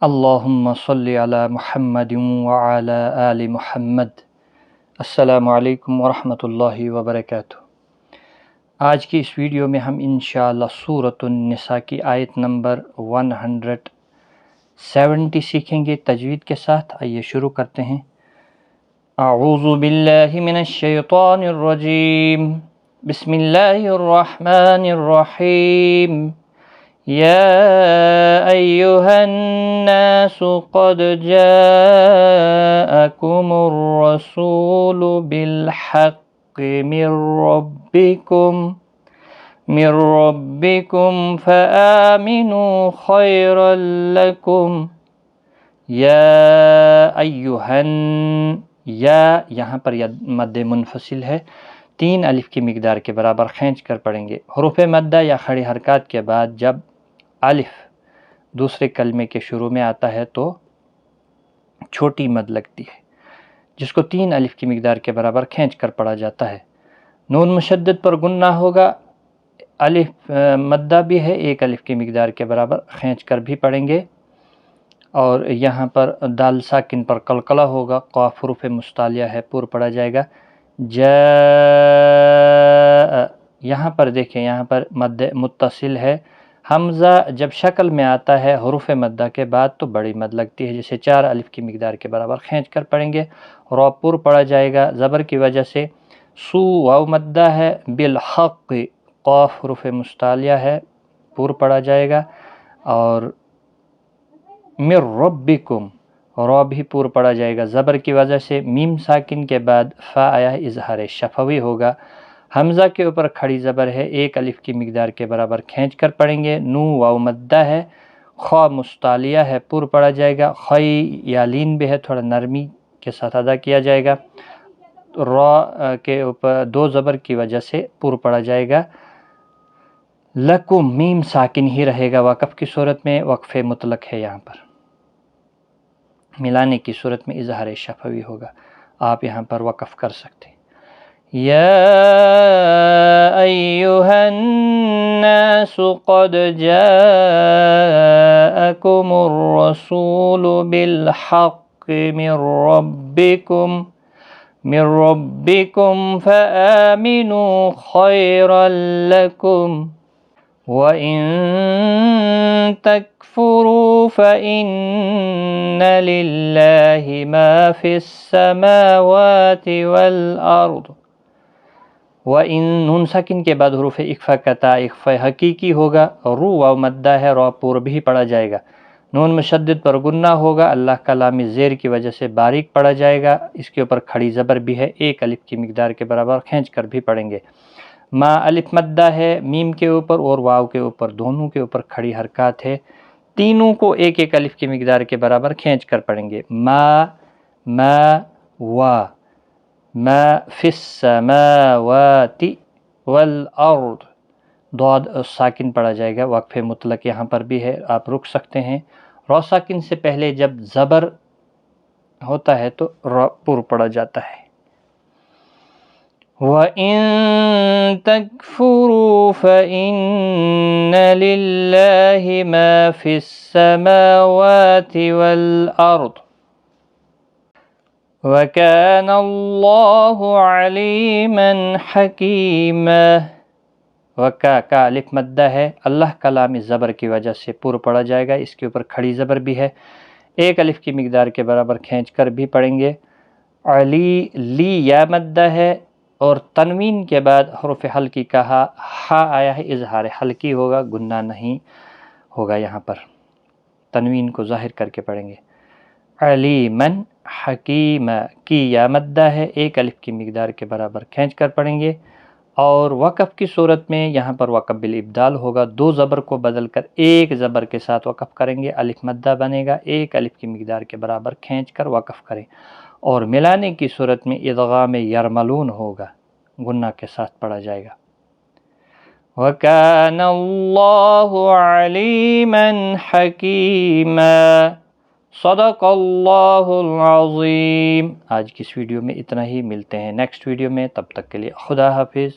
اللہم صلی علی محمد وعلی آل محمد۔ السلام علیکم ورحمۃ اللہ وبرکاتہ۔ آج کی اس ویڈیو میں ہم انشاءاللہ سورۃ النساء کی آیت نمبر 170 سیکھیں گے تجوید کے ساتھ۔ آئیے شروع کرتے ہیں۔ اعوذ باللہ من الشیطان الرجیم، بسم اللہ الرحمن الرحیم۔ يا أيها الناس قد جاءكم الرسول بالحق من ربكم فآمنوا خيرا لكم۔ یا ایہن، یا یہاں پر مد منفصل ہے، 3 الف کی مقدار کے برابر کھینچ کر پڑھیں گے۔ حروف مدہ یا کھڑی حرکات کے بعد جب الف دوسرے کلمے کے شروع میں آتا ہے تو چھوٹی مد لگتی ہے، جس کو 3 الف کی مقدار کے برابر کھینچ کر پڑھا جاتا ہے۔ نون مشدد پر گنہ ہوگا، الف مدہ بھی ہے، 1 الف کی مقدار کے برابر کھینچ کر بھی پڑھیں گے۔ اور یہاں پر دال ساکن پر قلقلہ ہوگا، قاف حروف مستعلیہ ہے، پور پڑھا جائے گا۔ جاء، یہاں پر دیکھیں، یہاں پر مد متصل ہے۔ حمزہ جب شکل میں آتا ہے حروف مدہ کے بعد تو بڑی مد لگتی ہے، جسے 4 الف کی مقدار کے برابر کھینچ کر پڑھیں گے۔ را پور پڑھا جائے گا زبر کی وجہ سے۔ سو واو مدہ ہے، بالحق قاف حروف مستعلیہ ہے، پور پڑھا جائے گا۔ اور من ربکم، را بھی پور پڑھا جائے گا زبر کی وجہ سے۔ میم ساکن کے بعد فا آیا ہے، اظہار شفوی ہوگا۔ حمزہ کے اوپر کھڑی زبر ہے، 1 الف کی مقدار کے برابر کھینچ کر پڑھیں گے۔ نو واو مدہ ہے، خا مستعلیہ ہے، پور پڑھا جائے گا۔ خی یا لین بھی ہے، تھوڑا نرمی کے ساتھ ادا کیا جائے گا۔ را کے اوپر 2 زبر کی وجہ سے پور پڑھا جائے گا۔ لکم، میم ساکن ہی رہے گا وقف کی صورت میں، وقف مطلق ہے، یہاں پر ملانے کی صورت میں اظہار شفوی ہوگا، آپ یہاں پر وقف کر سکتے ہیں۔ یا ایہا الناس قد جاءکم الرسول بالحق من ربکم فآمنوا خیرا لکم وَإِن تَكْفُرُوا فَإِنَّ لِلَّهِ مَا فِي السَّمَاوَاتِ وَالْأَرْضِ۔ وَإِن، نون ساکن کے بعد حروف اخفا کا تا اخفا حقیقی ہوگا، رو واو مدہ ہے، را پور بھی پڑھا جائے گا۔ نون مشدد پر گنہ ہوگا، اللہ کا لام زیر کی وجہ سے باریک پڑھا جائے گا، اس کے اوپر کھڑی زبر بھی ہے، 1 الف کی مقدار کے برابر کھینچ کر بھی پڑھیں گے۔ ما الف مدہ ہے، میم کے اوپر اور واو کے اوپر، دونوں کے اوپر کھڑی حرکات ہے، تینوں کو 1 الف کی مقدار کے برابر کھینچ کر پڑھیں گے۔ ما فی السماوات والارض، ضاد ساکن پڑھا جائے گا، وقف مطلق یہاں پر بھی ہے، آپ رک سکتے ہیں۔ را ساکن سے پہلے جب زبر ہوتا ہے تو را پور پڑھا جاتا ہے۔ وَإِن تَكْفُرُوا فَإِنَّ لِلَّهِ مَا فِي السَّمَاوَاتِ وَالْأَرْضِ وَكَانَ اللَّهُ عَلِيمًا حَكِيمًا۔ وَكَا، کا الف مدہ ہے، اللہ کا لام زبر کی وجہ سے پور پڑھا جائے گا، اس کے اوپر کھڑی زبر بھی ہے، 1 الف کی مقدار کے برابر کھینچ کر بھی پڑھیں گے۔ علی، لی یا مدہ ہے، اور تنوین کے بعد حروف حلقی کا ہا آیا ہے، اظہار حلقی ہوگا، گنہ نہیں ہوگا، یہاں پر تنوین کو ظاہر کر کے پڑھیں گے۔ علیمن حکیم، کی یا مدہ ہے، 1 الف کی مقدار کے برابر کھینچ کر پڑھیں گے۔ اور وقف کی صورت میں یہاں پر وقف بالابدال ہوگا، 2 زبر کو بدل کر 1 زبر کے ساتھ وقف کریں گے، الف مدہ بنے گا، 1 الف کی مقدار کے برابر کھینچ کر وقف کریں۔ اور ملانے کی صورت میں ادغام یرملون ہوگا، گنہ کے ساتھ پڑھا جائے گا۔ وَكَانَ اللَّهُ عَلِيمًا حَكِيمًا۔ صدق اللہ العظیم۔ آج کی اس ویڈیو میں اتنا ہی، ملتے ہیں نیکسٹ ویڈیو میں، تب تک کے لیے خدا حافظ۔